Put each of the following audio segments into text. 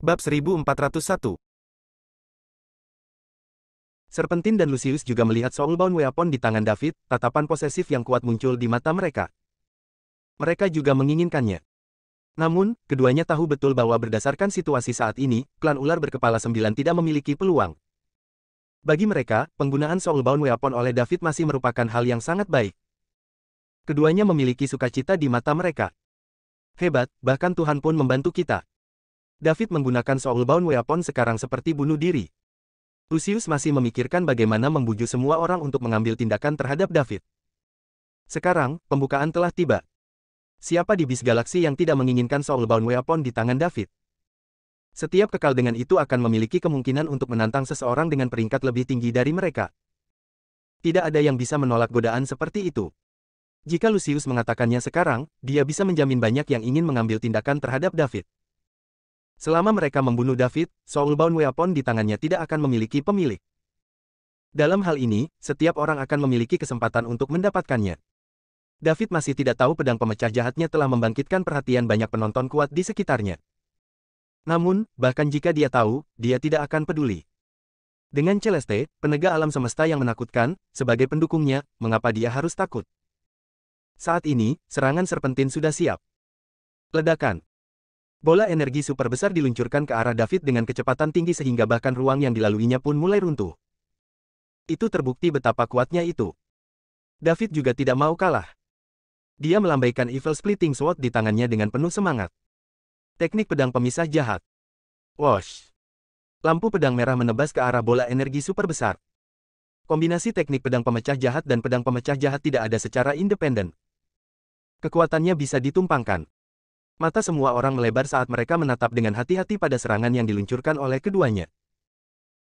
Bab 1401. Serpentin dan Lucius juga melihat Soulbound Weapon di tangan David, tatapan posesif yang kuat muncul di mata mereka. Mereka juga menginginkannya. Namun, keduanya tahu betul bahwa berdasarkan situasi saat ini, klan ular berkepala 9 tidak memiliki peluang. Bagi mereka, penggunaan Soulbound Weapon oleh David masih merupakan hal yang sangat baik. Keduanya memiliki sukacita di mata mereka. Hebat, bahkan Tuhan pun membantu kita. David menggunakan Soulbound Weapon sekarang seperti bunuh diri. Lucius masih memikirkan bagaimana membujuk semua orang untuk mengambil tindakan terhadap David. Sekarang, pembukaan telah tiba. Siapa di bis galaksi yang tidak menginginkan Soulbound Weapon di tangan David? Setiap kekal dengan itu akan memiliki kemungkinan untuk menantang seseorang dengan peringkat lebih tinggi dari mereka. Tidak ada yang bisa menolak godaan seperti itu. Jika Lucius mengatakannya sekarang, dia bisa menjamin banyak yang ingin mengambil tindakan terhadap David. Selama mereka membunuh David, Soulbound Weapon di tangannya tidak akan memiliki pemilik. Dalam hal ini, setiap orang akan memiliki kesempatan untuk mendapatkannya. David masih tidak tahu pedang pemecah jahatnya telah membangkitkan perhatian banyak penonton kuat di sekitarnya. Namun, bahkan jika dia tahu, dia tidak akan peduli. Dengan Celeste, penegak alam semesta yang menakutkan, sebagai pendukungnya, mengapa dia harus takut? Saat ini, serangan serpentin sudah siap. Ledakan. Bola energi super besar diluncurkan ke arah David dengan kecepatan tinggi sehingga bahkan ruang yang dilaluinya pun mulai runtuh. Itu terbukti betapa kuatnya itu. David juga tidak mau kalah. Dia melambaikan Evil Splitting Sword di tangannya dengan penuh semangat. Teknik pedang pemisah jahat. Wosh! Lampu pedang merah menebas ke arah bola energi super besar. Kombinasi teknik pedang pemecah jahat dan pedang pemecah jahat tidak ada secara independen. Kekuatannya bisa ditumpangkan. Mata semua orang melebar saat mereka menatap dengan hati-hati pada serangan yang diluncurkan oleh keduanya.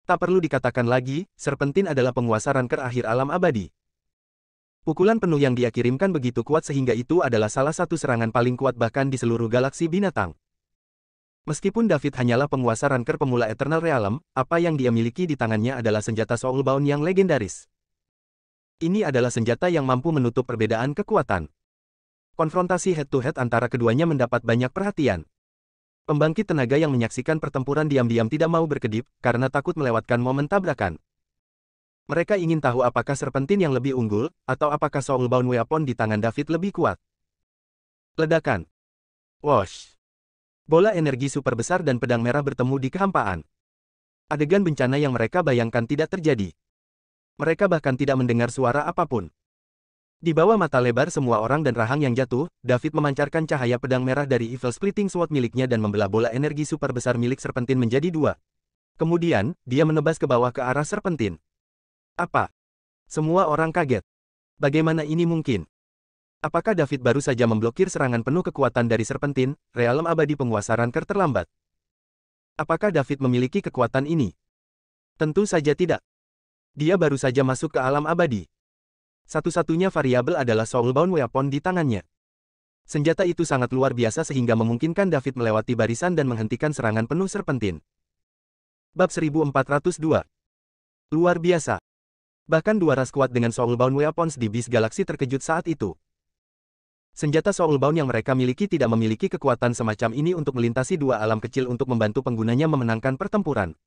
Tak perlu dikatakan lagi, Serpentin adalah penguasa ranker akhir alam abadi. Pukulan penuh yang dia kirimkan begitu kuat sehingga itu adalah salah satu serangan paling kuat bahkan di seluruh galaksi binatang. Meskipun David hanyalah penguasa ranker pemula Eternal Realm, apa yang dia miliki di tangannya adalah senjata Soulbound yang legendaris. Ini adalah senjata yang mampu menutup perbedaan kekuatan. Konfrontasi head-to-head antara keduanya mendapat banyak perhatian. Pembangkit tenaga yang menyaksikan pertempuran diam-diam tidak mau berkedip, karena takut melewatkan momen tabrakan. Mereka ingin tahu apakah Serpentin yang lebih unggul, atau apakah Soulbound Weapon di tangan David lebih kuat. Ledakan. Wosh! Bola energi super besar dan pedang merah bertemu di kehampaan. Adegan bencana yang mereka bayangkan tidak terjadi. Mereka bahkan tidak mendengar suara apapun. Di bawah mata lebar semua orang dan rahang yang jatuh, David memancarkan cahaya pedang merah dari Evil Splitting Sword miliknya dan membelah bola energi super besar milik Serpentin menjadi dua. Kemudian, dia menebas ke bawah ke arah Serpentin. Apa? Semua orang kaget. Bagaimana ini mungkin? Apakah David baru saja memblokir serangan penuh kekuatan dari Serpentin, realem abadi penguasa ranker terlambat? Apakah David memiliki kekuatan ini? Tentu saja tidak. Dia baru saja masuk ke alam abadi. Satu-satunya variabel adalah Soulbound Weapon di tangannya. Senjata itu sangat luar biasa sehingga memungkinkan David melewati barisan dan menghentikan serangan penuh Serpentin. Bab 1402. Luar biasa. Bahkan dua ras kuat dengan Soulbound Weapons di bis galaksi terkejut saat itu. Senjata Soulbound yang mereka miliki tidak memiliki kekuatan semacam ini untuk melintasi dua alam kecil untuk membantu penggunanya memenangkan pertempuran.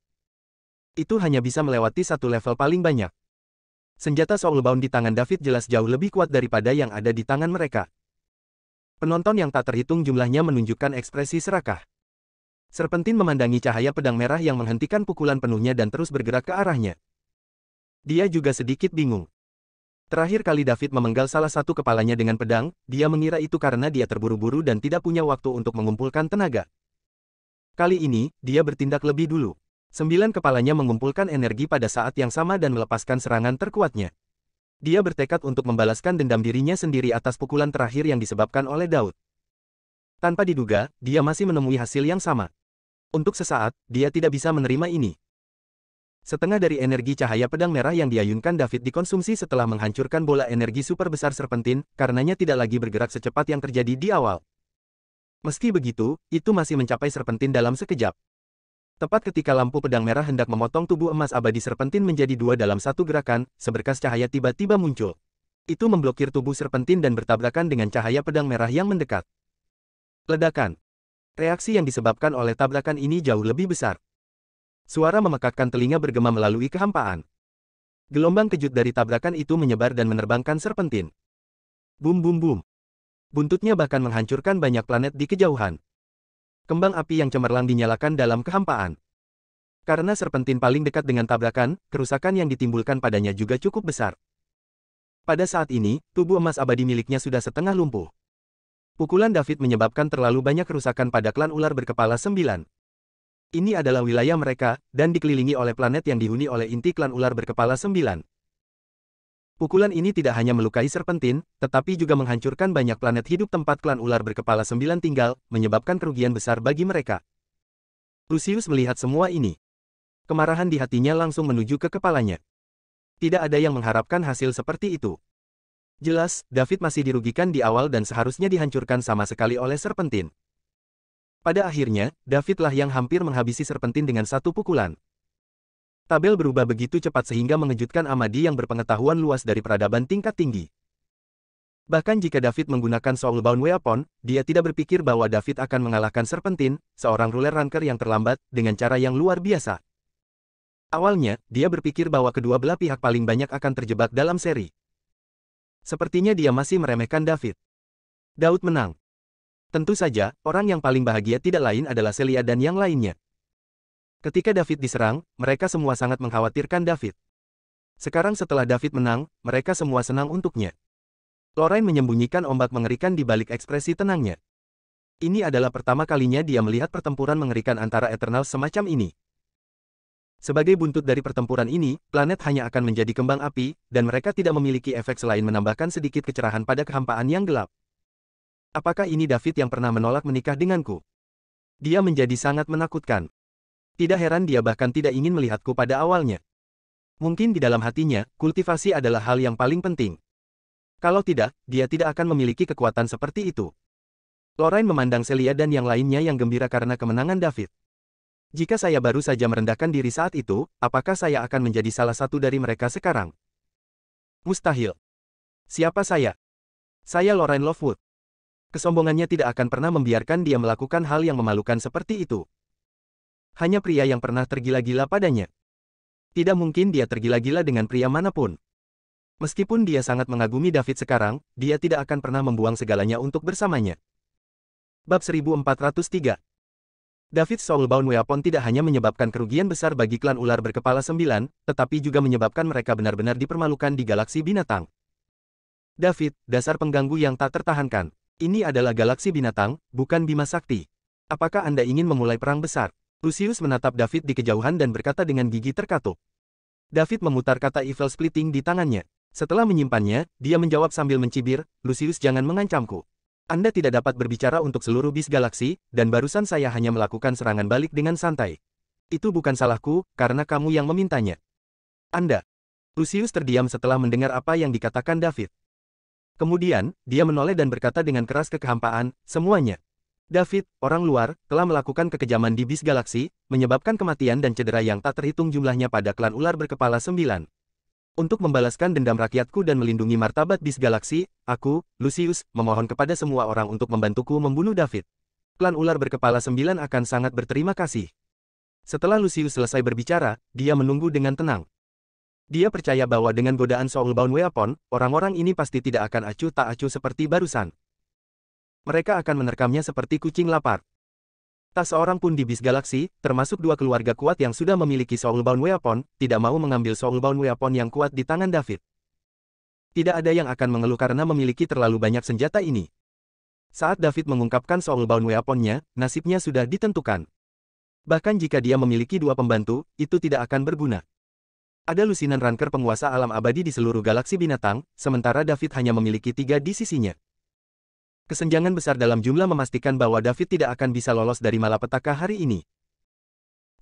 Itu hanya bisa melewati satu level paling banyak. Senjata Soulbound di tangan David jelas jauh lebih kuat daripada yang ada di tangan mereka. Penonton yang tak terhitung jumlahnya menunjukkan ekspresi serakah. Serpentin memandangi cahaya pedang merah yang menghentikan pukulan penuhnya dan terus bergerak ke arahnya. Dia juga sedikit bingung. Terakhir kali David memenggal salah satu kepalanya dengan pedang, dia mengira itu karena dia terburu-buru dan tidak punya waktu untuk mengumpulkan tenaga. Kali ini, dia bertindak lebih dulu. 9 kepalanya mengumpulkan energi pada saat yang sama dan melepaskan serangan terkuatnya. Dia bertekad untuk membalaskan dendam dirinya sendiri atas pukulan terakhir yang disebabkan oleh Daud. Tanpa diduga, dia masih menemui hasil yang sama. Untuk sesaat, dia tidak bisa menerima ini. Setengah dari energi cahaya pedang merah yang diayunkan David dikonsumsi setelah menghancurkan bola energi super besar Serpentin, karenanya tidak lagi bergerak secepat yang terjadi di awal. Meski begitu, itu masih mencapai Serpentin dalam sekejap. Tepat ketika lampu pedang merah hendak memotong tubuh emas abadi Serpentin menjadi dua dalam satu gerakan, seberkas cahaya tiba-tiba muncul. Itu memblokir tubuh Serpentin dan bertabrakan dengan cahaya pedang merah yang mendekat. Ledakan. Reaksi yang disebabkan oleh tabrakan ini jauh lebih besar. Suara memekakkan telinga bergema melalui kehampaan. Gelombang kejut dari tabrakan itu menyebar dan menerbangkan serpentin. Bum bum bum. Buntutnya bahkan menghancurkan banyak planet di kejauhan. Kembang api yang cemerlang dinyalakan dalam kehampaan. Karena serpentin paling dekat dengan tabrakan, kerusakan yang ditimbulkan padanya juga cukup besar. Pada saat ini, tubuh emas abadi miliknya sudah setengah lumpuh. Pukulan David menyebabkan terlalu banyak kerusakan pada klan ular berkepala 9. Ini adalah wilayah mereka, dan dikelilingi oleh planet yang dihuni oleh inti klan ular berkepala 9. Pukulan ini tidak hanya melukai serpentin, tetapi juga menghancurkan banyak planet hidup tempat klan ular berkepala 9 tinggal, menyebabkan kerugian besar bagi mereka. Lucius melihat semua ini. Kemarahan di hatinya langsung menuju ke kepalanya. Tidak ada yang mengharapkan hasil seperti itu. Jelas, David masih dirugikan di awal dan seharusnya dihancurkan sama sekali oleh serpentin. Pada akhirnya, Davidlah yang hampir menghabisi serpentin dengan satu pukulan. Tabel berubah begitu cepat sehingga mengejutkan Amadi yang berpengetahuan luas dari peradaban tingkat tinggi. Bahkan jika David menggunakan Soulbound Weapon, dia tidak berpikir bahwa David akan mengalahkan serpentin, seorang ruler ranker yang terlambat, dengan cara yang luar biasa. Awalnya, dia berpikir bahwa kedua belah pihak paling banyak akan terjebak dalam seri. Sepertinya dia masih meremehkan David. Daud menang. Tentu saja, orang yang paling bahagia tidak lain adalah Celia dan yang lainnya. Ketika David diserang, mereka semua sangat mengkhawatirkan David. Sekarang setelah David menang, mereka semua senang untuknya. Lorraine menyembunyikan ombak mengerikan di balik ekspresi tenangnya. Ini adalah pertama kalinya dia melihat pertempuran mengerikan antara Eternals semacam ini. Sebagai buntut dari pertempuran ini, planet hanya akan menjadi kembang api, dan mereka tidak memiliki efek selain menambahkan sedikit kecerahan pada kehampaan yang gelap. Apakah ini David yang pernah menolak menikah denganku? Dia menjadi sangat menakutkan. Tidak heran dia bahkan tidak ingin melihatku pada awalnya. Mungkin di dalam hatinya, kultivasi adalah hal yang paling penting. Kalau tidak, dia tidak akan memiliki kekuatan seperti itu. Lorraine memandang Celia dan yang lainnya yang gembira karena kemenangan David. Jika saya baru saja merendahkan diri saat itu, apakah saya akan menjadi salah satu dari mereka sekarang? Mustahil. Siapa saya? Saya Lorraine Lovewood. Kesombongannya tidak akan pernah membiarkan dia melakukan hal yang memalukan seperti itu. Hanya pria yang pernah tergila-gila padanya. Tidak mungkin dia tergila-gila dengan pria manapun. Meskipun dia sangat mengagumi David sekarang, dia tidak akan pernah membuang segalanya untuk bersamanya. Bab 1403. David Soulbound Weapon tidak hanya menyebabkan kerugian besar bagi klan ular berkepala 9, tetapi juga menyebabkan mereka benar-benar dipermalukan di galaksi binatang. David, dasar pengganggu yang tak tertahankan. Ini adalah galaksi binatang, bukan Bima Sakti. Apakah Anda ingin memulai perang besar? Lucius menatap David di kejauhan dan berkata dengan gigi terkatup. David memutar kata Evil Splitting di tangannya. Setelah menyimpannya, dia menjawab sambil mencibir, Lucius jangan mengancamku. Anda tidak dapat berbicara untuk seluruh bis galaksi, dan barusan saya hanya melakukan serangan balik dengan santai. Itu bukan salahku, karena kamu yang memintanya. Anda. Lucius terdiam setelah mendengar apa yang dikatakan David. Kemudian, dia menoleh dan berkata dengan keras ke kehampaan, semuanya. David, orang luar, telah melakukan kekejaman di bis galaksi, menyebabkan kematian dan cedera yang tak terhitung jumlahnya pada klan ular berkepala 9. Untuk membalaskan dendam rakyatku dan melindungi martabat bis galaksi, aku, Lucius, memohon kepada semua orang untuk membantuku membunuh David. Klan ular berkepala 9 akan sangat berterima kasih. Setelah Lucius selesai berbicara, dia menunggu dengan tenang. Dia percaya bahwa dengan godaan Soulbound Weapon, orang-orang ini pasti tidak akan acuh tak acuh seperti barusan. Mereka akan menerkamnya seperti kucing lapar. Tak seorang pun di bis galaksi, termasuk dua keluarga kuat yang sudah memiliki Soulbound Weapon, tidak mau mengambil Soulbound Weapon yang kuat di tangan David. Tidak ada yang akan mengeluh karena memiliki terlalu banyak senjata ini. Saat David mengungkapkan Soulbound Weapon-nya, nasibnya sudah ditentukan. Bahkan jika dia memiliki dua pembantu, itu tidak akan berguna. Ada lusinan ranker penguasa alam abadi di seluruh galaksi binatang, sementara David hanya memiliki 3 di sisinya. Kesenjangan besar dalam jumlah memastikan bahwa David tidak akan bisa lolos dari malapetaka hari ini.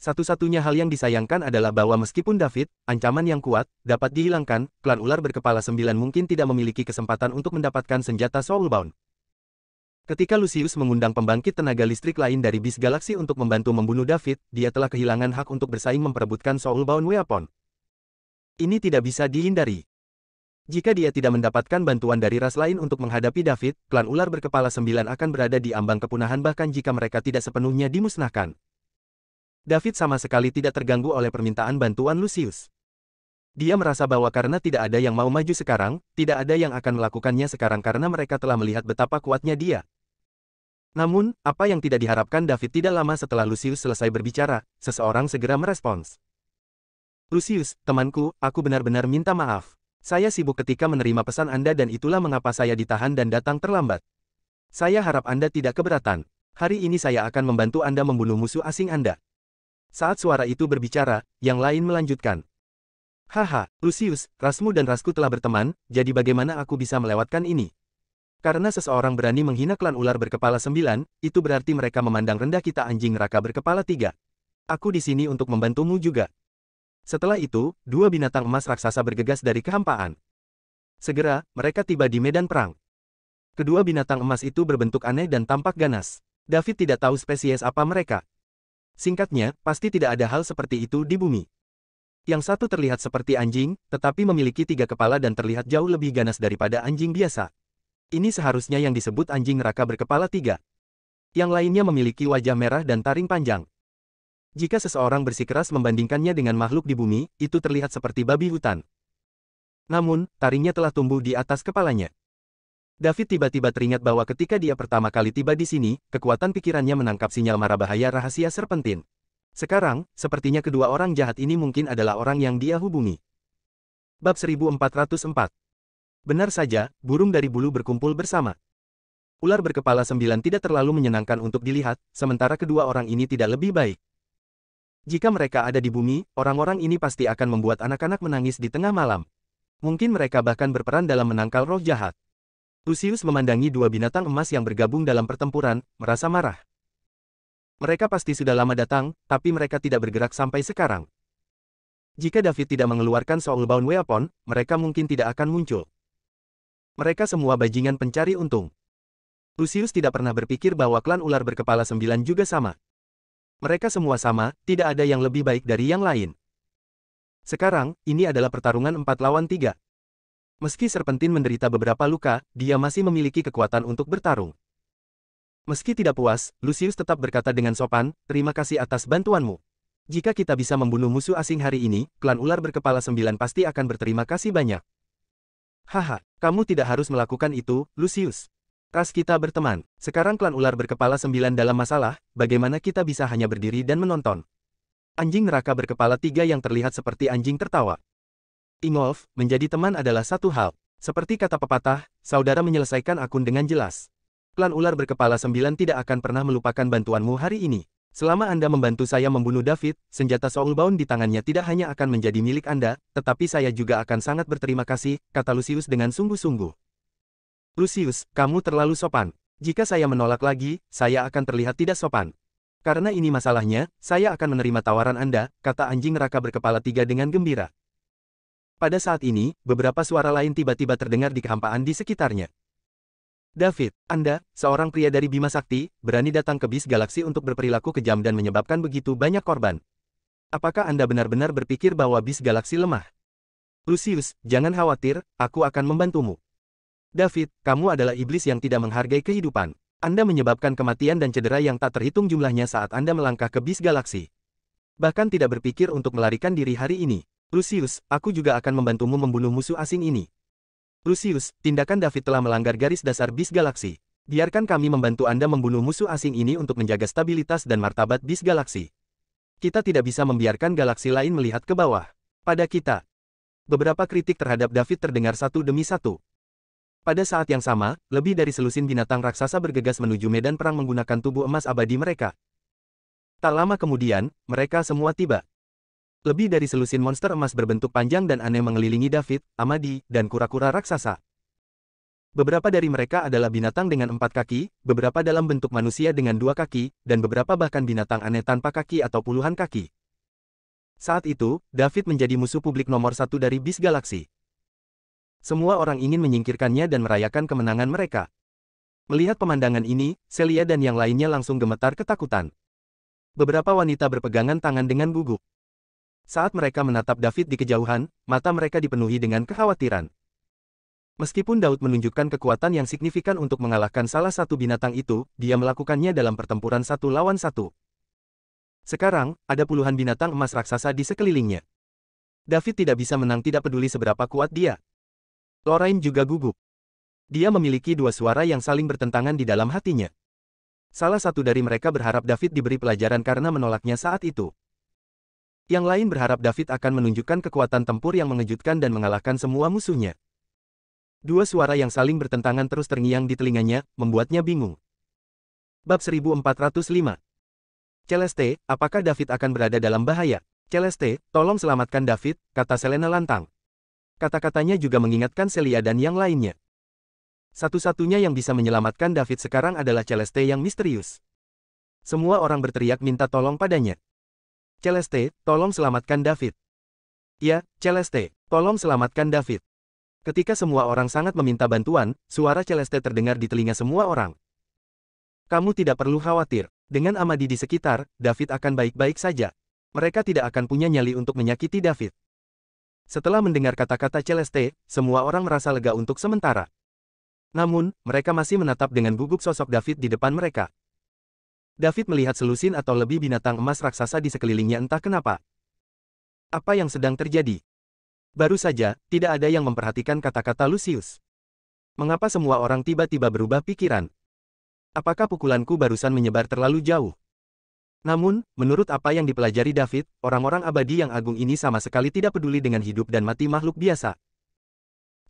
Satu-satunya hal yang disayangkan adalah bahwa meskipun David, ancaman yang kuat, dapat dihilangkan, klan ular berkepala 9 mungkin tidak memiliki kesempatan untuk mendapatkan senjata Soulbound. Ketika Lucius mengundang pembangkit tenaga listrik lain dari bis galaksi untuk membantu membunuh David, dia telah kehilangan hak untuk bersaing memperebutkan Soulbound Weapon. Ini tidak bisa dihindari. Jika dia tidak mendapatkan bantuan dari ras lain untuk menghadapi David, klan ular berkepala 9 akan berada di ambang kepunahan bahkan jika mereka tidak sepenuhnya dimusnahkan. David sama sekali tidak terganggu oleh permintaan bantuan Lucius. Dia merasa bahwa karena tidak ada yang mau maju sekarang, tidak ada yang akan melakukannya sekarang karena mereka telah melihat betapa kuatnya dia. Namun, apa yang tidak diharapkan David tidak lama setelah Lucius selesai berbicara, seseorang segera merespons. Lucius, temanku, aku benar-benar minta maaf. Saya sibuk ketika menerima pesan Anda dan itulah mengapa saya ditahan dan datang terlambat. Saya harap Anda tidak keberatan. Hari ini saya akan membantu Anda membunuh musuh asing Anda. Saat suara itu berbicara, yang lain melanjutkan. Haha, Lucius, rasmu dan rasku telah berteman, jadi bagaimana aku bisa melewatkan ini? Karena seseorang berani menghina klan ular berkepala 9, itu berarti mereka memandang rendah kita anjing neraka berkepala 3. Aku di sini untuk membantumu juga. Setelah itu, dua binatang emas raksasa bergegas dari kehampaan. Segera, mereka tiba di medan perang. Kedua binatang emas itu berbentuk aneh dan tampak ganas. David tidak tahu spesies apa mereka. Singkatnya, pasti tidak ada hal seperti itu di bumi. Yang satu terlihat seperti anjing, tetapi memiliki 3 kepala dan terlihat jauh lebih ganas daripada anjing biasa. Ini seharusnya yang disebut anjing neraka berkepala 3. Yang lainnya memiliki wajah merah dan taring panjang. Jika seseorang bersikeras membandingkannya dengan makhluk di bumi, itu terlihat seperti babi hutan. Namun, taringnya telah tumbuh di atas kepalanya. David tiba-tiba teringat bahwa ketika dia pertama kali tiba di sini, kekuatan pikirannya menangkap sinyal mara bahaya rahasia serpentin. Sekarang, sepertinya kedua orang jahat ini mungkin adalah orang yang dia hubungi. Bab 1404. Benar saja, burung dari bulu berkumpul bersama. Ular berkepala 9 tidak terlalu menyenangkan untuk dilihat, sementara kedua orang ini tidak lebih baik. Jika mereka ada di bumi, orang-orang ini pasti akan membuat anak-anak menangis di tengah malam. Mungkin mereka bahkan berperan dalam menangkal roh jahat. Lucius memandangi dua binatang emas yang bergabung dalam pertempuran, merasa marah. Mereka pasti sudah lama datang, tapi mereka tidak bergerak sampai sekarang. Jika David tidak mengeluarkan Soulbound Weapon, mereka mungkin tidak akan muncul. Mereka semua bajingan pencari untung. Lucius tidak pernah berpikir bahwa klan ular berkepala 9 juga sama. Mereka semua sama, tidak ada yang lebih baik dari yang lain. Sekarang, ini adalah pertarungan 4 lawan 3. Meski Serpentin menderita beberapa luka, dia masih memiliki kekuatan untuk bertarung. Meski tidak puas, Lucius tetap berkata dengan sopan, terima kasih atas bantuanmu. Jika kita bisa membunuh musuh asing hari ini, klan ular berkepala 9 pasti akan berterima kasih banyak. Haha, kamu tidak harus melakukan itu, Lucius. Ras kita berteman. Sekarang klan ular berkepala 9 dalam masalah, bagaimana kita bisa hanya berdiri dan menonton? Anjing neraka berkepala 3 yang terlihat seperti anjing tertawa. Ingolf, menjadi teman adalah satu hal. Seperti kata pepatah, saudara menyelesaikan akun dengan jelas. Klan ular berkepala 9 tidak akan pernah melupakan bantuanmu hari ini. Selama Anda membantu saya membunuh David, senjata Soulbound di tangannya tidak hanya akan menjadi milik Anda, tetapi saya juga akan sangat berterima kasih, kata Lucius dengan sungguh-sungguh. Lucius, kamu terlalu sopan. Jika saya menolak lagi, saya akan terlihat tidak sopan. Karena ini masalahnya, saya akan menerima tawaran Anda, kata anjing neraka berkepala 3 dengan gembira. Pada saat ini, beberapa suara lain tiba-tiba terdengar di kehampaan di sekitarnya. David, Anda, seorang pria dari Bima Sakti, berani datang ke bis galaksi untuk berperilaku kejam dan menyebabkan begitu banyak korban. Apakah Anda benar-benar berpikir bahwa bis galaksi lemah? Lucius, jangan khawatir, aku akan membantumu. David, kamu adalah iblis yang tidak menghargai kehidupan. Anda menyebabkan kematian dan cedera yang tak terhitung jumlahnya saat Anda melangkah ke bis galaksi. Bahkan tidak berpikir untuk melarikan diri hari ini. Lucius, aku juga akan membantumu membunuh musuh asing ini. Lucius, tindakan David telah melanggar garis dasar bis galaksi. Biarkan kami membantu Anda membunuh musuh asing ini untuk menjaga stabilitas dan martabat bis galaksi. Kita tidak bisa membiarkan galaksi lain melihat ke bawah. Pada kita. Beberapa kritik terhadap David terdengar satu demi satu. Pada saat yang sama, lebih dari selusin binatang raksasa bergegas menuju medan perang menggunakan tubuh emas abadi mereka. Tak lama kemudian, mereka semua tiba. Lebih dari selusin monster emas berbentuk panjang dan aneh mengelilingi David, Amadi, dan kura-kura raksasa. Beberapa dari mereka adalah binatang dengan 4 kaki, beberapa dalam bentuk manusia dengan 2 kaki, dan beberapa bahkan binatang aneh tanpa kaki atau puluhan kaki. Saat itu, David menjadi musuh publik nomor 1 dari bis galaksi. Semua orang ingin menyingkirkannya dan merayakan kemenangan mereka. Melihat pemandangan ini, Celia dan yang lainnya langsung gemetar ketakutan. Beberapa wanita berpegangan tangan dengan gugup. Saat mereka menatap David di kejauhan, mata mereka dipenuhi dengan kekhawatiran. Meskipun Daud menunjukkan kekuatan yang signifikan untuk mengalahkan salah satu binatang itu, dia melakukannya dalam pertempuran 1 lawan 1. Sekarang, ada puluhan binatang emas raksasa di sekelilingnya. David tidak bisa menang tidak peduli seberapa kuat dia. Lorraine juga gugup. Dia memiliki dua suara yang saling bertentangan di dalam hatinya. Salah satu dari mereka berharap David diberi pelajaran karena menolaknya saat itu. Yang lain berharap David akan menunjukkan kekuatan tempur yang mengejutkan dan mengalahkan semua musuhnya. Dua suara yang saling bertentangan terus terngiang di telinganya, membuatnya bingung. Bab 1405. Celeste, apakah David akan berada dalam bahaya? Celeste, tolong selamatkan David, kata Selena lantang. Kata-katanya juga mengingatkan Celia dan yang lainnya. Satu-satunya yang bisa menyelamatkan David sekarang adalah Celeste yang misterius. Semua orang berteriak minta tolong padanya. Celeste, tolong selamatkan David. Ya, Celeste, tolong selamatkan David. Ketika semua orang sangat meminta bantuan, suara Celeste terdengar di telinga semua orang. Kamu tidak perlu khawatir. Dengan Amadi di sekitar, David akan baik-baik saja. Mereka tidak akan punya nyali untuk menyakiti David. Setelah mendengar kata-kata Celeste, semua orang merasa lega untuk sementara. Namun, mereka masih menatap dengan gugup sosok David di depan mereka. David melihat selusin atau lebih binatang emas raksasa di sekelilingnya entah kenapa. Apa yang sedang terjadi? Baru saja, tidak ada yang memperhatikan kata-kata Lucius. Mengapa semua orang tiba-tiba berubah pikiran? Apakah pukulanku barusan menyebar terlalu jauh? Namun, menurut apa yang dipelajari David, orang-orang abadi yang agung ini sama sekali tidak peduli dengan hidup dan mati makhluk biasa.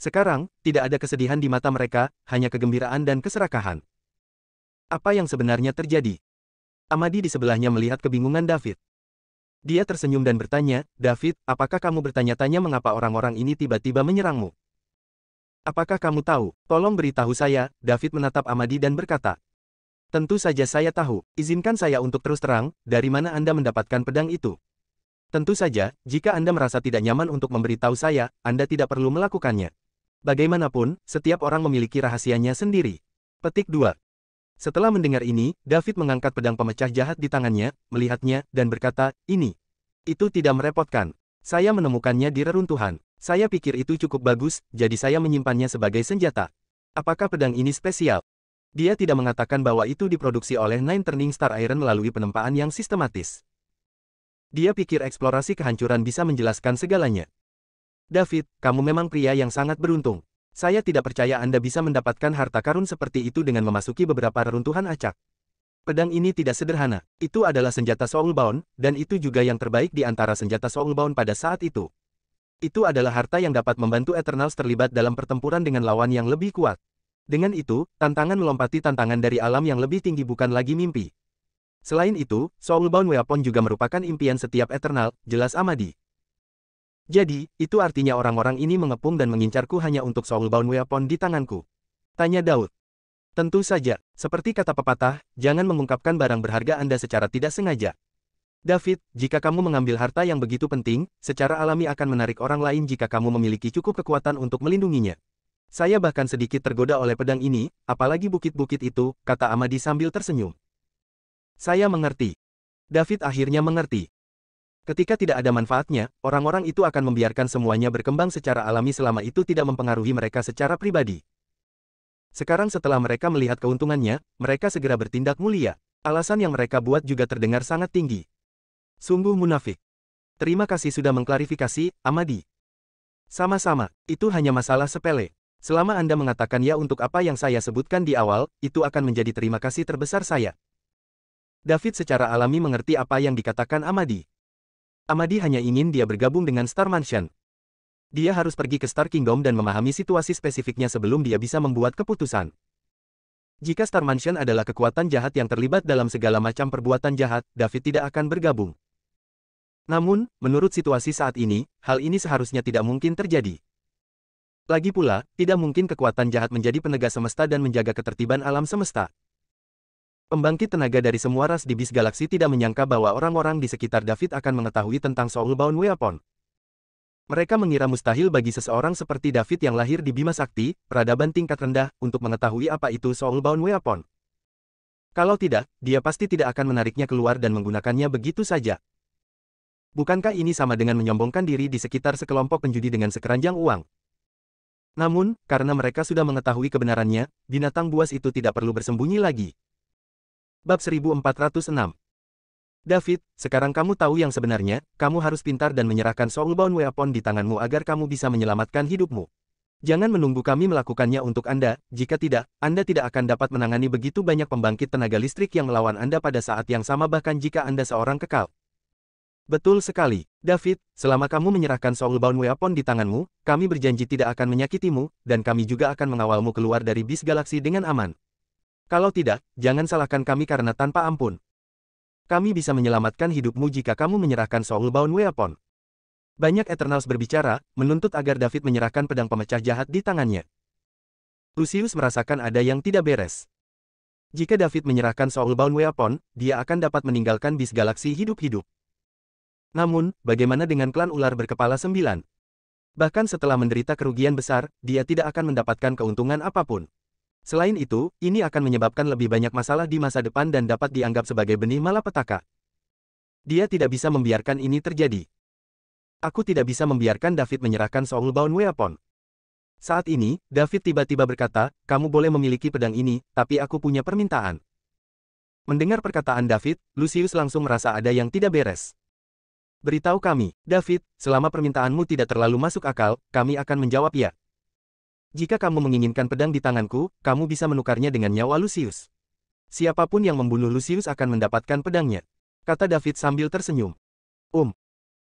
Sekarang, tidak ada kesedihan di mata mereka, hanya kegembiraan dan keserakahan. Apa yang sebenarnya terjadi? Amadi di sebelahnya melihat kebingungan David. Dia tersenyum dan bertanya, David, apakah kamu bertanya-tanya mengapa orang-orang ini tiba-tiba menyerangmu? Apakah kamu tahu? Tolong beritahu saya, David menatap Amadi dan berkata. Tentu saja saya tahu, izinkan saya untuk terus terang, dari mana Anda mendapatkan pedang itu? Tentu saja, jika Anda merasa tidak nyaman untuk memberitahu saya, Anda tidak perlu melakukannya. Bagaimanapun, setiap orang memiliki rahasianya sendiri. Petik 2. Setelah mendengar ini, David mengangkat pedang pemecah jahat di tangannya, melihatnya, dan berkata, ini. Itu tidak merepotkan. Saya menemukannya di reruntuhan. Saya pikir itu cukup bagus, jadi saya menyimpannya sebagai senjata. Apakah pedang ini spesial? Dia tidak mengatakan bahwa itu diproduksi oleh Nine Turning Star Iron melalui penempaan yang sistematis. Dia pikir eksplorasi kehancuran bisa menjelaskan segalanya. David, kamu memang pria yang sangat beruntung. Saya tidak percaya Anda bisa mendapatkan harta karun seperti itu dengan memasuki beberapa reruntuhan acak. Pedang ini tidak sederhana. Itu adalah senjata Soulbound, dan itu juga yang terbaik di antara senjata Soulbound pada saat itu. Itu adalah harta yang dapat membantu Eternals terlibat dalam pertempuran dengan lawan yang lebih kuat. Dengan itu, tantangan melompati tantangan dari alam yang lebih tinggi bukan lagi mimpi. Selain itu, Soulbound Weapon juga merupakan impian setiap Eternal, jelas Amadi. Jadi, itu artinya orang-orang ini mengepung dan mengincarku hanya untuk Soulbound Weapon di tanganku. Tanya Daud. Tentu saja, seperti kata pepatah, jangan mengungkapkan barang berharga Anda secara tidak sengaja. David, jika kamu mengambil harta yang begitu penting, secara alami akan menarik orang lain jika kamu memiliki cukup kekuatan untuk melindunginya. Saya bahkan sedikit tergoda oleh pedang ini, apalagi bukit-bukit itu, kata Amadi sambil tersenyum. Saya mengerti. David akhirnya mengerti. Ketika tidak ada manfaatnya, orang-orang itu akan membiarkan semuanya berkembang secara alami selama itu tidak mempengaruhi mereka secara pribadi. Sekarang setelah mereka melihat keuntungannya, mereka segera bertindak mulia. Alasan yang mereka buat juga terdengar sangat tinggi. Sungguh munafik. Terima kasih sudah mengklarifikasi, Amadi. Sama-sama, itu hanya masalah sepele. Selama Anda mengatakan ya untuk apa yang saya sebutkan di awal, itu akan menjadi terima kasih terbesar saya. David secara alami mengerti apa yang dikatakan Amadi. Amadi hanya ingin dia bergabung dengan Star Mansion. Dia harus pergi ke Star Kingdom dan memahami situasi spesifiknya sebelum dia bisa membuat keputusan. Jika Star Mansion adalah kekuatan jahat yang terlibat dalam segala macam perbuatan jahat, David tidak akan bergabung. Namun, menurut situasi saat ini, hal ini seharusnya tidak mungkin terjadi. Lagi pula, tidak mungkin kekuatan jahat menjadi penegak semesta dan menjaga ketertiban alam semesta. Pembangkit tenaga dari semua ras di bis galaksi tidak menyangka bahwa orang-orang di sekitar David akan mengetahui tentang Soulbound Weapon. Mereka mengira mustahil bagi seseorang seperti David yang lahir di Bima Sakti, peradaban tingkat rendah, untuk mengetahui apa itu Soulbound Weapon. Kalau tidak, dia pasti tidak akan menariknya keluar dan menggunakannya begitu saja. Bukankah ini sama dengan menyombongkan diri di sekitar sekelompok penjudi dengan sekeranjang uang? Namun, karena mereka sudah mengetahui kebenarannya, binatang buas itu tidak perlu bersembunyi lagi. Bab 1406. David, sekarang kamu tahu yang sebenarnya, kamu harus pintar dan menyerahkan Soulbound Weapon di tanganmu agar kamu bisa menyelamatkan hidupmu. Jangan menunggu kami melakukannya untuk Anda, jika tidak, Anda tidak akan dapat menangani begitu banyak pembangkit tenaga listrik yang melawan Anda pada saat yang sama bahkan jika Anda seorang kekal. Betul sekali, David, selama kamu menyerahkan Soulbound Weapon di tanganmu, kami berjanji tidak akan menyakitimu, dan kami juga akan mengawalmu keluar dari bis galaksi dengan aman. Kalau tidak, jangan salahkan kami karena tanpa ampun. Kami bisa menyelamatkan hidupmu jika kamu menyerahkan Soulbound Weapon. Banyak Eternals berbicara, menuntut agar David menyerahkan pedang pemecah jahat di tangannya. Lucius merasakan ada yang tidak beres. Jika David menyerahkan Soulbound Weapon, dia akan dapat meninggalkan bis galaksi hidup-hidup. Namun, bagaimana dengan klan ular berkepala 9? Bahkan setelah menderita kerugian besar, dia tidak akan mendapatkan keuntungan apapun. Selain itu, ini akan menyebabkan lebih banyak masalah di masa depan dan dapat dianggap sebagai benih malapetaka. Dia tidak bisa membiarkan ini terjadi. Aku tidak bisa membiarkan David menyerahkan Soulbound Weapon. Saat ini, David tiba-tiba berkata, kamu boleh memiliki pedang ini, tapi aku punya permintaan. Mendengar perkataan David, Lucius langsung merasa ada yang tidak beres. Beritahu kami, David, selama permintaanmu tidak terlalu masuk akal, kami akan menjawab ya. Jika kamu menginginkan pedang di tanganku, kamu bisa menukarnya dengan nyawa Lucius. Siapapun yang membunuh Lucius akan mendapatkan pedangnya, kata David sambil tersenyum.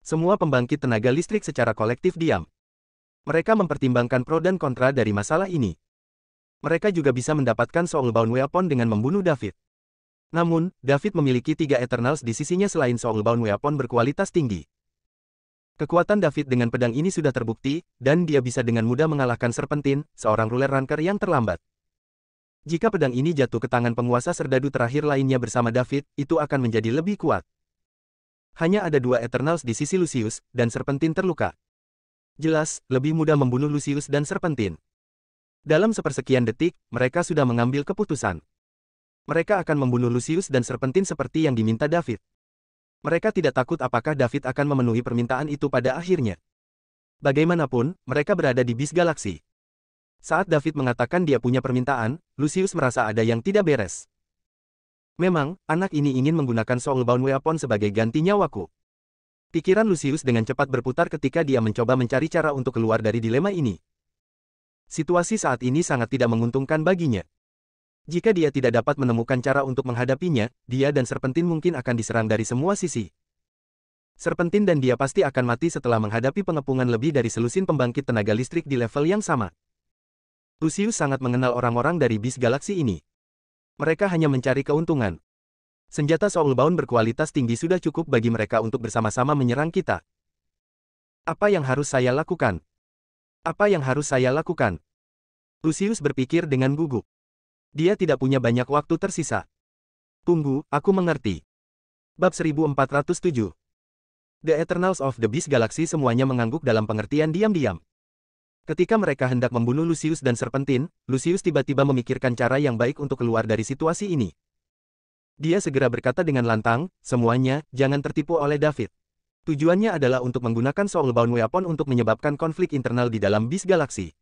Semua pembangkit tenaga listrik secara kolektif diam. Mereka mempertimbangkan pro dan kontra dari masalah ini. Mereka juga bisa mendapatkan Soulbound Weapon dengan membunuh David. Namun, David memiliki 3 Eternals di sisinya selain Soulbound Weapon berkualitas tinggi. Kekuatan David dengan pedang ini sudah terbukti, dan dia bisa dengan mudah mengalahkan Serpentin, seorang ruler ranker yang terlambat. Jika pedang ini jatuh ke tangan penguasa serdadu terakhir lainnya bersama David, itu akan menjadi lebih kuat. Hanya ada 2 Eternals di sisi Lucius, dan Serpentin terluka. Jelas, lebih mudah membunuh Lucius dan Serpentin. Dalam sepersekian detik, mereka sudah mengambil keputusan. Mereka akan membunuh Lucius dan Serpentin seperti yang diminta David. Mereka tidak takut apakah David akan memenuhi permintaan itu pada akhirnya. Bagaimanapun, mereka berada di bis galaksi. Saat David mengatakan dia punya permintaan, Lucius merasa ada yang tidak beres. Memang, anak ini ingin menggunakan Soulbound Weapon sebagai ganti nyawaku. Pikiran Lucius dengan cepat berputar ketika dia mencoba mencari cara untuk keluar dari dilema ini. Situasi saat ini sangat tidak menguntungkan baginya. Jika dia tidak dapat menemukan cara untuk menghadapinya, dia dan Serpentin mungkin akan diserang dari semua sisi. Serpentin dan dia pasti akan mati setelah menghadapi pengepungan lebih dari selusin pembangkit tenaga listrik di level yang sama. Lucius sangat mengenal orang-orang dari bis galaksi ini. Mereka hanya mencari keuntungan. Senjata Soulbound berkualitas tinggi sudah cukup bagi mereka untuk bersama-sama menyerang kita. Apa yang harus saya lakukan? Apa yang harus saya lakukan? Lucius berpikir dengan gugup. Dia tidak punya banyak waktu tersisa. Tunggu, aku mengerti. Bab 1407. The Eternals of the Beast Galaxy semuanya mengangguk dalam pengertian diam-diam. Ketika mereka hendak membunuh Lucius dan Serpentin, Lucius tiba-tiba memikirkan cara yang baik untuk keluar dari situasi ini. Dia segera berkata dengan lantang, semuanya, jangan tertipu oleh David. Tujuannya adalah untuk menggunakan Soulbound Weapon untuk menyebabkan konflik internal di dalam bis galaksi.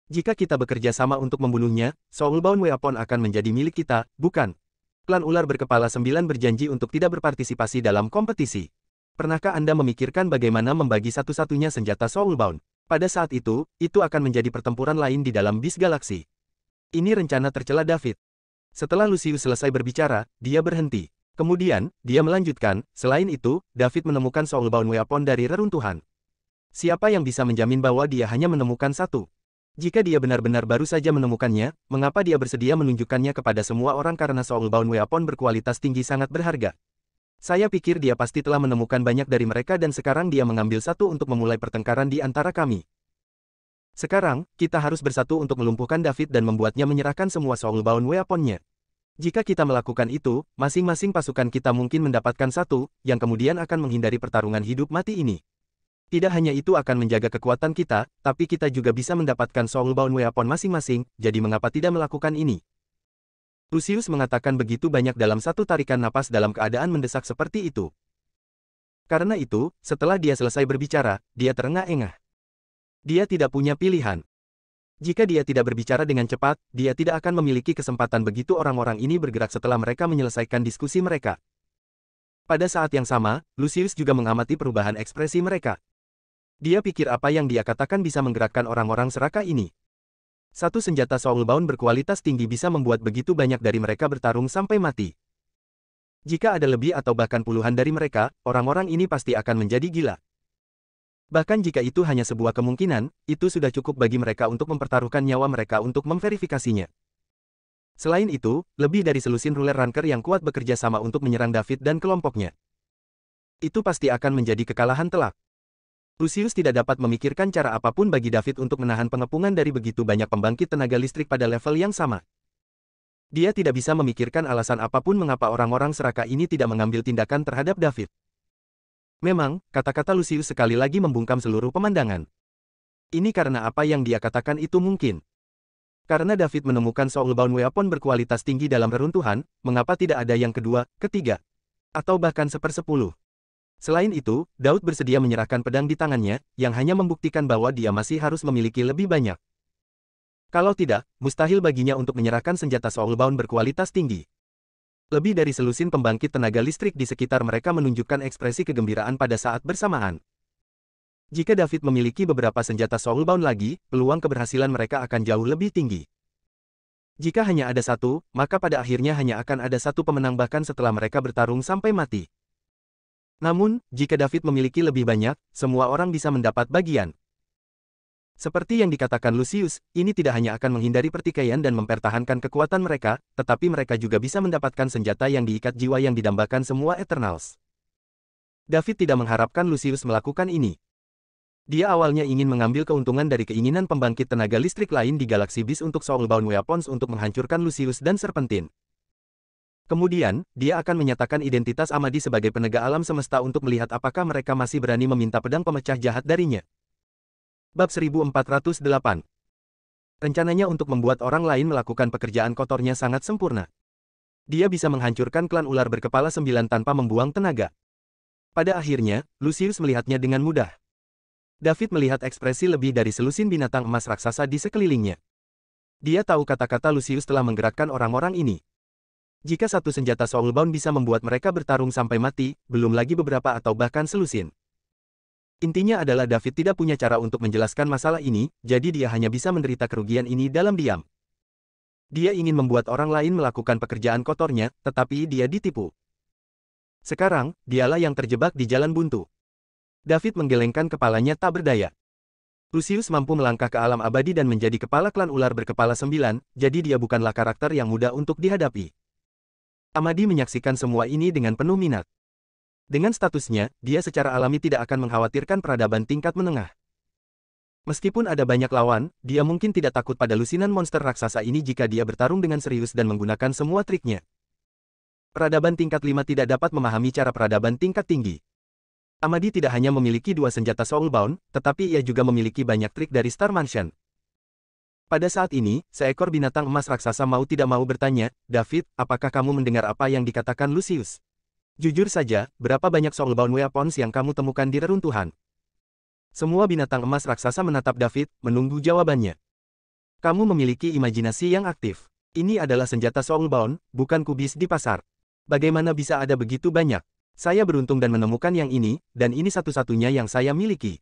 Jika kita bekerja sama untuk membunuhnya, Soulbound Weapon akan menjadi milik kita, bukan? Klan ular berkepala 9 berjanji untuk tidak berpartisipasi dalam kompetisi. Pernahkah Anda memikirkan bagaimana membagi satu-satunya senjata Soulbound? Pada saat itu akan menjadi pertempuran lain di dalam bis galaksi. Ini rencana tercela David. Setelah Lucius selesai berbicara, dia berhenti. Kemudian, dia melanjutkan, selain itu, David menemukan Soulbound Weapon dari reruntuhan. Siapa yang bisa menjamin bahwa dia hanya menemukan satu? Jika dia benar-benar baru saja menemukannya, mengapa dia bersedia menunjukkannya kepada semua orang karena Soulbound Weapon berkualitas tinggi sangat berharga? Saya pikir dia pasti telah menemukan banyak dari mereka dan sekarang dia mengambil satu untuk memulai pertengkaran di antara kami. Sekarang, kita harus bersatu untuk melumpuhkan David dan membuatnya menyerahkan semua Soulbound Weapon-nya. Jika kita melakukan itu, masing-masing pasukan kita mungkin mendapatkan satu, yang kemudian akan menghindari pertarungan hidup mati ini. Tidak hanya itu akan menjaga kekuatan kita, tapi kita juga bisa mendapatkan Soulbound Weapon masing-masing, jadi mengapa tidak melakukan ini? Lucius mengatakan begitu banyak dalam satu tarikan napas dalam keadaan mendesak seperti itu. Karena itu, setelah dia selesai berbicara, dia terengah-engah. Dia tidak punya pilihan. Jika dia tidak berbicara dengan cepat, dia tidak akan memiliki kesempatan begitu orang-orang ini bergerak setelah mereka menyelesaikan diskusi mereka. Pada saat yang sama, Lucius juga mengamati perubahan ekspresi mereka. Dia pikir apa yang dia katakan bisa menggerakkan orang-orang serakah ini. Satu senjata soulbound berkualitas tinggi bisa membuat begitu banyak dari mereka bertarung sampai mati. Jika ada lebih atau bahkan puluhan dari mereka, orang-orang ini pasti akan menjadi gila. Bahkan jika itu hanya sebuah kemungkinan, itu sudah cukup bagi mereka untuk mempertaruhkan nyawa mereka untuk memverifikasinya. Selain itu, lebih dari selusin ruler ranker yang kuat bekerja sama untuk menyerang David dan kelompoknya. Itu pasti akan menjadi kekalahan telak. Lucius tidak dapat memikirkan cara apapun bagi David untuk menahan pengepungan dari begitu banyak pembangkit tenaga listrik pada level yang sama. Dia tidak bisa memikirkan alasan apapun mengapa orang-orang serakah ini tidak mengambil tindakan terhadap David. Memang, kata-kata Lucius sekali lagi membungkam seluruh pemandangan. Ini karena apa yang dia katakan itu mungkin. Karena David menemukan soulbound weapon berkualitas tinggi dalam reruntuhan, mengapa tidak ada yang kedua, ketiga, atau bahkan sepersepuluh. Selain itu, Daud bersedia menyerahkan pedang di tangannya, yang hanya membuktikan bahwa dia masih harus memiliki lebih banyak. Kalau tidak, mustahil baginya untuk menyerahkan senjata soulbound berkualitas tinggi. Lebih dari selusin pembangkit tenaga listrik di sekitar mereka menunjukkan ekspresi kegembiraan pada saat bersamaan. Jika David memiliki beberapa senjata soulbound lagi, peluang keberhasilan mereka akan jauh lebih tinggi. Jika hanya ada satu, maka pada akhirnya hanya akan ada satu pemenang bahkan setelah mereka bertarung sampai mati. Namun, jika David memiliki lebih banyak, semua orang bisa mendapat bagian. Seperti yang dikatakan Lucius, ini tidak hanya akan menghindari pertikaian dan mempertahankan kekuatan mereka, tetapi mereka juga bisa mendapatkan senjata yang diikat jiwa yang didambakan semua Eternals. David tidak mengharapkan Lucius melakukan ini. Dia awalnya ingin mengambil keuntungan dari keinginan pembangkit tenaga listrik lain di galaksi Beast untuk soulbound weapons untuk menghancurkan Lucius dan Serpentin. Kemudian, dia akan menyatakan identitas Amadi sebagai penegak alam semesta untuk melihat apakah mereka masih berani meminta pedang pemecah jahat darinya. Bab 1408. Rencananya untuk membuat orang lain melakukan pekerjaan kotornya sangat sempurna. Dia bisa menghancurkan klan ular berkepala 9 tanpa membuang tenaga. Pada akhirnya, Lucius melihatnya dengan mudah. David melihat ekspresi lebih dari selusin binatang emas raksasa di sekelilingnya. Dia tahu kata-kata Lucius telah menggerakkan orang-orang ini. Jika satu senjata soulbound bisa membuat mereka bertarung sampai mati, belum lagi beberapa atau bahkan selusin. Intinya adalah David tidak punya cara untuk menjelaskan masalah ini, jadi dia hanya bisa menderita kerugian ini dalam diam. Dia ingin membuat orang lain melakukan pekerjaan kotornya, tetapi dia ditipu. Sekarang, dialah yang terjebak di jalan buntu. David menggelengkan kepalanya tak berdaya. Lucius mampu melangkah ke alam abadi dan menjadi kepala klan ular berkepala 9, jadi dia bukanlah karakter yang mudah untuk dihadapi. Amadi menyaksikan semua ini dengan penuh minat. Dengan statusnya, dia secara alami tidak akan mengkhawatirkan peradaban tingkat menengah. Meskipun ada banyak lawan, dia mungkin tidak takut pada lusinan monster raksasa ini jika dia bertarung dengan serius dan menggunakan semua triknya. Peradaban tingkat 5 tidak dapat memahami cara peradaban tingkat tinggi. Amadi tidak hanya memiliki 2 senjata soulbound, tetapi ia juga memiliki banyak trik dari Star Mansion. Pada saat ini, seekor binatang emas raksasa mau tidak mau bertanya, "David, apakah kamu mendengar apa yang dikatakan Lucius? Jujur saja, berapa banyak soulbound weapons yang kamu temukan di reruntuhan?" Semua binatang emas raksasa menatap David, menunggu jawabannya. "Kamu memiliki imajinasi yang aktif. Ini adalah senjata soulbound, bukan kubis di pasar. Bagaimana bisa ada begitu banyak? Saya beruntung dan menemukan yang ini, dan ini satu-satunya yang saya miliki.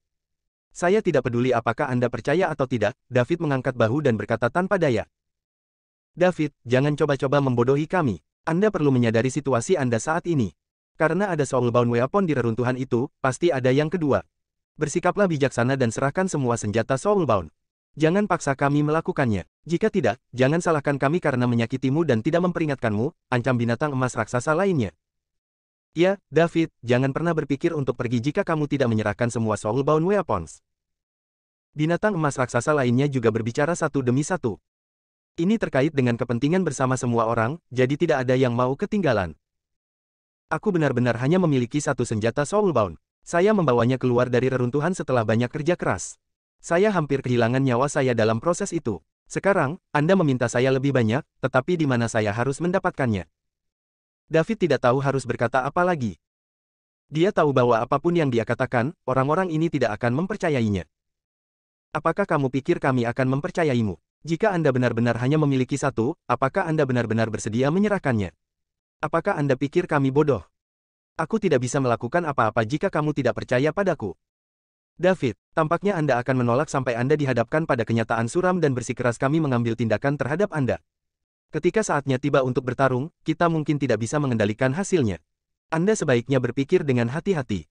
Saya tidak peduli apakah Anda percaya atau tidak." David mengangkat bahu dan berkata tanpa daya. "David, jangan coba-coba membodohi kami. Anda perlu menyadari situasi Anda saat ini. Karena ada soulbound weapon di reruntuhan itu, pasti ada yang kedua. Bersikaplah bijaksana dan serahkan semua senjata soulbound. Jangan paksa kami melakukannya. Jika tidak, jangan salahkan kami karena menyakitimu dan tidak memperingatkanmu," ancam binatang emas raksasa lainnya. "Ya, David, jangan pernah berpikir untuk pergi jika kamu tidak menyerahkan semua soulbound weapons." Binatang emas raksasa lainnya juga berbicara satu demi satu. Ini terkait dengan kepentingan bersama semua orang, jadi tidak ada yang mau ketinggalan. "Aku benar-benar hanya memiliki satu senjata soulbound. Saya membawanya keluar dari reruntuhan setelah banyak kerja keras. Saya hampir kehilangan nyawa saya dalam proses itu. Sekarang, Anda meminta saya lebih banyak, tetapi di mana saya harus mendapatkannya?" David tidak tahu harus berkata apa lagi. Dia tahu bahwa apapun yang dia katakan, orang-orang ini tidak akan mempercayainya. Apakah kamu pikir kami akan mempercayaimu? Jika Anda benar-benar hanya memiliki satu, apakah Anda benar-benar bersedia menyerahkannya? Apakah Anda pikir kami bodoh? Aku tidak bisa melakukan apa-apa jika kamu tidak percaya padaku. David, tampaknya Anda akan menolak sampai Anda dihadapkan pada kenyataan suram dan bersikeras kami mengambil tindakan terhadap Anda. Ketika saatnya tiba untuk bertarung, kita mungkin tidak bisa mengendalikan hasilnya. Anda sebaiknya berpikir dengan hati-hati.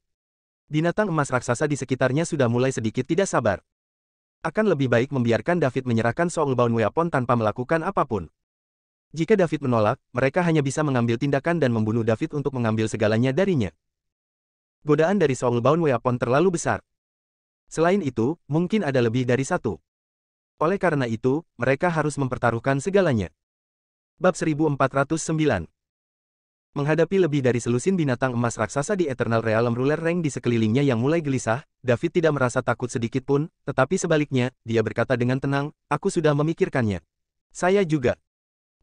Binatang emas raksasa di sekitarnya sudah mulai sedikit tidak sabar. Akan lebih baik membiarkan David menyerahkan Soulbound Weapon tanpa melakukan apapun. Jika David menolak, mereka hanya bisa mengambil tindakan dan membunuh David untuk mengambil segalanya darinya. Godaan dari Soulbound Weapon terlalu besar. Selain itu, mungkin ada lebih dari satu. Oleh karena itu, mereka harus mempertaruhkan segalanya. Bab 1409. Menghadapi lebih dari selusin binatang emas raksasa di Eternal Realm Ruler Rank di sekelilingnya yang mulai gelisah, David tidak merasa takut sedikit pun, tetapi sebaliknya, dia berkata dengan tenang, "Aku sudah memikirkannya. Saya juga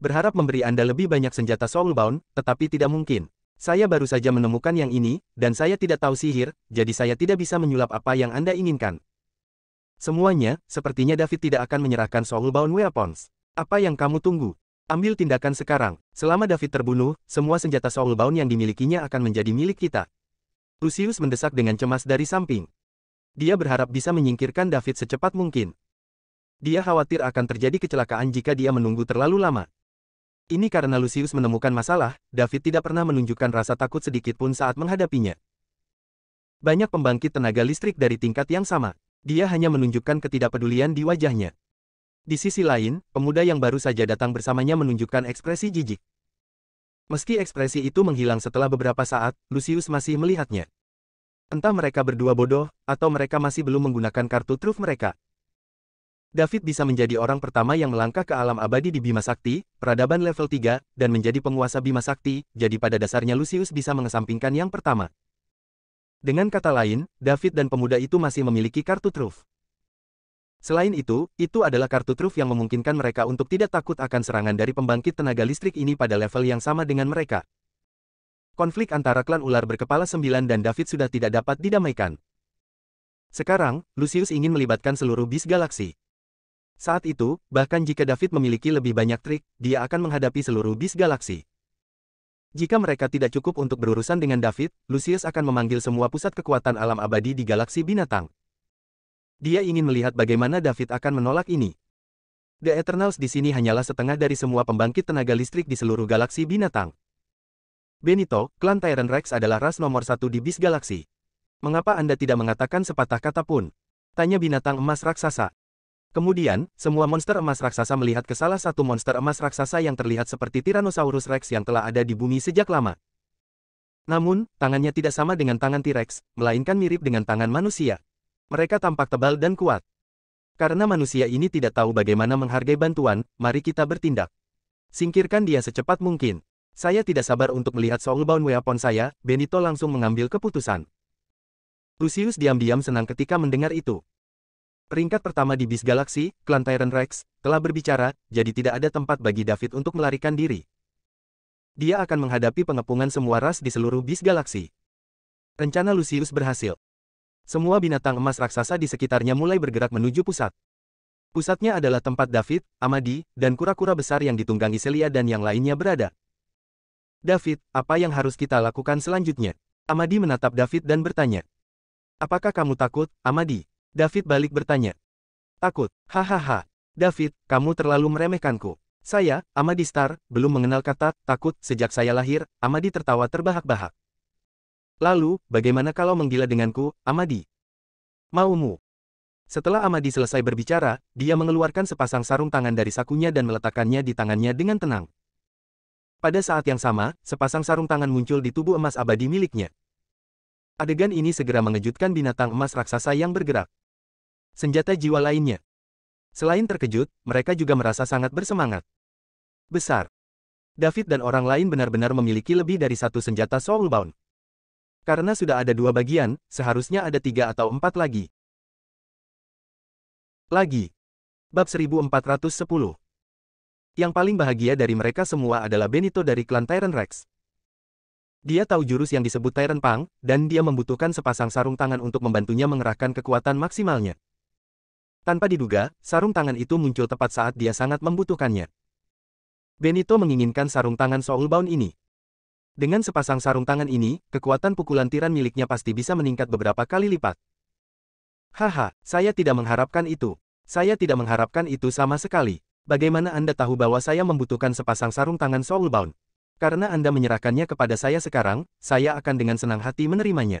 berharap memberi Anda lebih banyak senjata Soulbound, tetapi tidak mungkin. Saya baru saja menemukan yang ini, dan saya tidak tahu sihir, jadi saya tidak bisa menyulap apa yang Anda inginkan." Semuanya, sepertinya David tidak akan menyerahkan Soulbound Weapons. Apa yang kamu tunggu? Ambil tindakan sekarang. Selama David terbunuh, semua senjata Soulbound yang dimilikinya akan menjadi milik kita. Lucius mendesak dengan cemas dari samping. Dia berharap bisa menyingkirkan David secepat mungkin. Dia khawatir akan terjadi kecelakaan jika dia menunggu terlalu lama. Ini karena Lucius menemukan masalah, David tidak pernah menunjukkan rasa takut sedikit pun saat menghadapinya. Banyak pembangkit tenaga listrik dari tingkat yang sama. Dia hanya menunjukkan ketidakpedulian di wajahnya. Di sisi lain, pemuda yang baru saja datang bersamanya menunjukkan ekspresi jijik. Meski ekspresi itu menghilang setelah beberapa saat, Lucius masih melihatnya. Entah mereka berdua bodoh, atau mereka masih belum menggunakan kartu truf mereka. David bisa menjadi orang pertama yang melangkah ke alam abadi di Bima Sakti, peradaban level 3, dan menjadi penguasa Bima Sakti, jadi pada dasarnya Lucius bisa mengesampingkan yang pertama. Dengan kata lain, David dan pemuda itu masih memiliki kartu truf. Selain itu adalah kartu truf yang memungkinkan mereka untuk tidak takut akan serangan dari pembangkit tenaga listrik ini pada level yang sama dengan mereka. Konflik antara klan ular berkepala 9 dan David sudah tidak dapat didamaikan. Sekarang, Lucius ingin melibatkan seluruh bis galaksi. Saat itu, bahkan jika David memiliki lebih banyak trik, dia akan menghadapi seluruh bis galaksi. Jika mereka tidak cukup untuk berurusan dengan David, Lucius akan memanggil semua pusat kekuatan alam abadi di galaksi binatang. Dia ingin melihat bagaimana David akan menolak ini. The Eternals di sini hanyalah setengah dari semua pembangkit tenaga listrik di seluruh galaksi binatang. Benito, klan Tyrant Rex adalah ras nomor 1 di bis galaksi. Mengapa Anda tidak mengatakan sepatah kata pun? Tanya binatang emas raksasa. Kemudian, semua monster emas raksasa melihat ke salah satu monster emas raksasa yang terlihat seperti Tyrannosaurus Rex yang telah ada di bumi sejak lama. Namun, tangannya tidak sama dengan tangan T-Rex, melainkan mirip dengan tangan manusia. Mereka tampak tebal dan kuat. Karena manusia ini tidak tahu bagaimana menghargai bantuan, mari kita bertindak. Singkirkan dia secepat mungkin. Saya tidak sabar untuk melihat Soulbound Weapon saya, Benito langsung mengambil keputusan. Lucius diam-diam senang ketika mendengar itu. Peringkat pertama di bis galaksi, klan Tyrant Rex, telah berbicara, jadi tidak ada tempat bagi David untuk melarikan diri. Dia akan menghadapi pengepungan semua ras di seluruh bis galaksi. Rencana Lucius berhasil. Semua binatang emas raksasa di sekitarnya mulai bergerak menuju pusat. Pusatnya adalah tempat David, Amadi, dan kura-kura besar yang ditunggangi Celia dan yang lainnya berada. David, apa yang harus kita lakukan selanjutnya? Amadi menatap David dan bertanya. Apakah kamu takut, Amadi? David balik bertanya. Takut, hahaha. David, kamu terlalu meremehkanku. Saya, Amadi Star, belum mengenal kata takut sejak saya lahir. Amadi tertawa terbahak-bahak. Lalu, bagaimana kalau menggila denganku, Amadi? Maumu? Setelah Amadi selesai berbicara, dia mengeluarkan sepasang sarung tangan dari sakunya dan meletakkannya di tangannya dengan tenang. Pada saat yang sama, sepasang sarung tangan muncul di tubuh emas abadi miliknya. Adegan ini segera mengejutkan binatang emas raksasa yang bergerak. Senjata jiwa lainnya. Selain terkejut, mereka juga merasa sangat bersemangat. Besar. David dan orang lain benar-benar memiliki lebih dari satu senjata Soulbound. Karena sudah ada 2 bagian, seharusnya ada 3 atau 4 lagi. Bab 1410. Yang paling bahagia dari mereka semua adalah Benito dari klan Tyrant Rex. Dia tahu jurus yang disebut Tyrant Pang, dan dia membutuhkan sepasang sarung tangan untuk membantunya mengerahkan kekuatan maksimalnya. Tanpa diduga, sarung tangan itu muncul tepat saat dia sangat membutuhkannya. Benito menginginkan sarung tangan Soulbound ini. Dengan sepasang sarung tangan ini, kekuatan pukulan tiran miliknya pasti bisa meningkat beberapa kali lipat. Haha, saya tidak mengharapkan itu. Saya tidak mengharapkan itu sama sekali. Bagaimana Anda tahu bahwa saya membutuhkan sepasang sarung tangan Soulbound? Karena Anda menyerahkannya kepada saya sekarang, saya akan dengan senang hati menerimanya.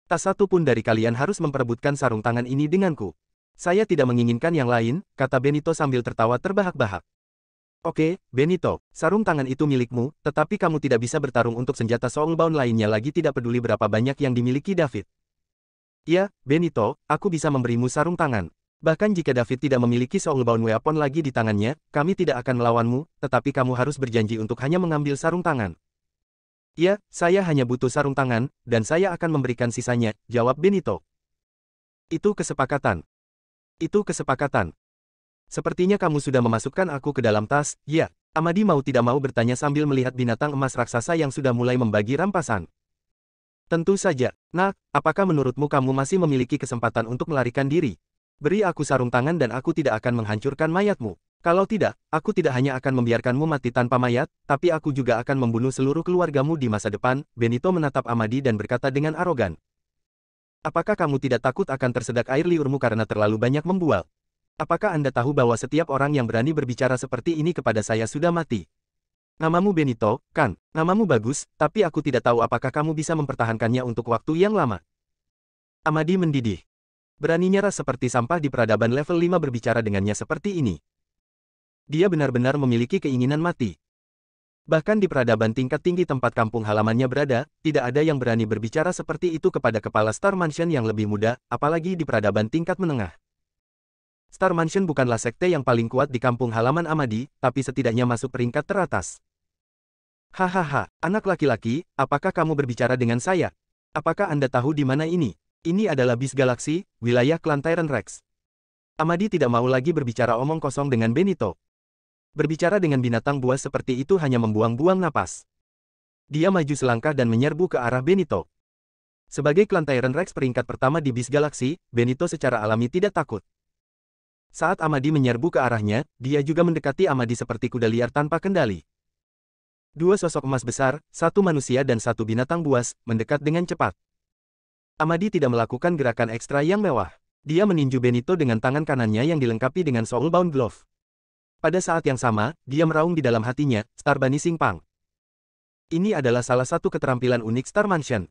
Tak satu pun dari kalian harus memperebutkan sarung tangan ini denganku. Saya tidak menginginkan yang lain, kata Benito sambil tertawa terbahak-bahak. Oke, Benito, sarung tangan itu milikmu, tetapi kamu tidak bisa bertarung untuk senjata Soulbound lainnya lagi, tidak peduli berapa banyak yang dimiliki David. Ya, Benito, aku bisa memberimu sarung tangan. Bahkan jika David tidak memiliki Soulbound weapon lagi di tangannya, kami tidak akan melawanmu, tetapi kamu harus berjanji untuk hanya mengambil sarung tangan. Ya, saya hanya butuh sarung tangan, dan saya akan memberikan sisanya, jawab Benito. Itu kesepakatan. Itu kesepakatan. Sepertinya kamu sudah memasukkan aku ke dalam tas, ya. Amadi mau tidak mau bertanya sambil melihat binatang emas raksasa yang sudah mulai membagi rampasan. Tentu saja. Nak, apakah menurutmu kamu masih memiliki kesempatan untuk melarikan diri? Beri aku sarung tangan dan aku tidak akan menghancurkan mayatmu. Kalau tidak, aku tidak hanya akan membiarkanmu mati tanpa mayat, tapi aku juga akan membunuh seluruh keluargamu di masa depan. Benito menatap Amadi dan berkata dengan arogan. Apakah kamu tidak takut akan tersedak air liurmu karena terlalu banyak membual? Apakah Anda tahu bahwa setiap orang yang berani berbicara seperti ini kepada saya sudah mati? Namamu Benito, kan? Namamu bagus, tapi aku tidak tahu apakah kamu bisa mempertahankannya untuk waktu yang lama. Amadi mendidih. Beraninya ras seperti sampah di peradaban level 5 berbicara dengannya seperti ini. Dia benar-benar memiliki keinginan mati. Bahkan di peradaban tingkat tinggi tempat kampung halamannya berada, tidak ada yang berani berbicara seperti itu kepada kepala Star Mansion yang lebih muda, apalagi di peradaban tingkat menengah. Star Mansion bukanlah sekte yang paling kuat di kampung halaman Amadi, tapi setidaknya masuk peringkat teratas. Hahaha, anak laki-laki, apakah kamu berbicara dengan saya? Apakah Anda tahu di mana ini? Ini adalah bis galaksi, wilayah klan Tyrant Rex. Amadi tidak mau lagi berbicara omong kosong dengan Benito. Berbicara dengan binatang buas seperti itu hanya membuang-buang napas. Dia maju selangkah dan menyerbu ke arah Benito. Sebagai klan Tyrant Rex peringkat pertama di bis galaksi, Benito secara alami tidak takut. Saat Amadi menyerbu ke arahnya, dia juga mendekati Amadi seperti kuda liar tanpa kendali. Dua sosok emas besar, satu manusia dan satu binatang buas, mendekat dengan cepat. Amadi tidak melakukan gerakan ekstra yang mewah. Dia meninju Benito dengan tangan kanannya yang dilengkapi dengan Soulbound Glove. Pada saat yang sama, dia meraung di dalam hatinya, Star Bunny Singpang. Ini adalah salah satu keterampilan unik Star Mansion.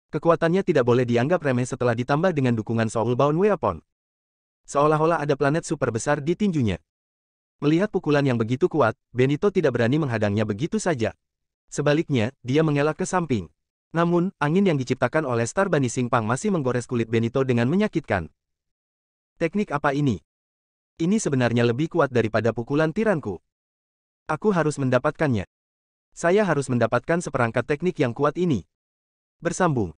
Kekuatannya tidak boleh dianggap remeh setelah ditambah dengan dukungan Soulbound Weapon. Seolah-olah ada planet super besar di tinjunya. Melihat pukulan yang begitu kuat, Benito tidak berani menghadangnya begitu saja. Sebaliknya, dia mengelak ke samping. Namun, angin yang diciptakan oleh Star Bunny Singpang masih menggores kulit Benito dengan menyakitkan. Teknik apa ini? Ini sebenarnya lebih kuat daripada pukulan tiranku. Aku harus mendapatkannya. Saya harus mendapatkan seperangkat teknik yang kuat ini. Bersambung.